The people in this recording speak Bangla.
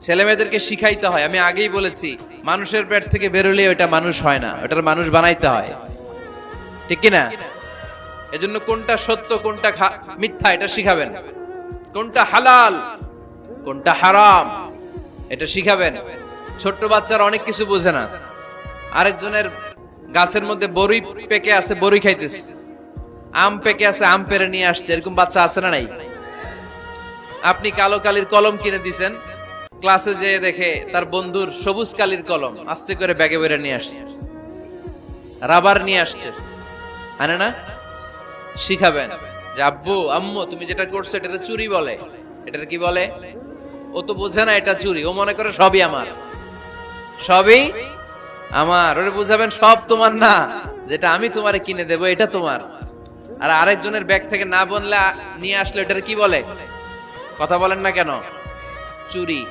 ছেলে মেয়েদেরকে শিখাইতে হয়। আমি আগেই বলেছি, মানুষের পেট থেকে বেরোলে ওটা মানুষ হয় না, ওটার মানুষ বানাইতে হয়, ঠিক কিনা? এজন্য কোনটা সত্য কোনটা মিথ্যা এটা শিখাবেন, কোনটা হালাল কোনটা হারাম এটা শিখাবেন। ছোট্ট বাচ্চারা অনেক কিছু বোঝে না। আরেকজনের গাছের মধ্যে বড়ি পেকে আছে, বড়ি খাইতেছে, আম পেকে আছে, আম পেরে নিয়ে আসছে, এরকম বাচ্চা আছে না নাই? আপনি কালো কালির কলম কিনে দিছেন, ক্লাসে যেয়ে দেখে তার বন্ধুর সবুজ কালির কলম আস্তে করে ব্যাগে বেরে নিয়ে আসছে, রাবার নিয়ে আসছে, আনে না? শিখাবেন যে আব্বু আম্মু তুমি যেটা করছো এটা চুরি বলে, এটার কি বলে? ও তো বোঝে না এটা চুরি, ও মনে করে সবই আমার, সবই আমার। ওরে বুঝাবেন সব তোমার না, যেটা আমি তোমারে কিনে দেবো এটা তোমার। আর আরেকজনের ব্যাগ থেকে না বললে নিয়ে আসলে এটার কি বলে? কথা বলেন না কেন? চুরি।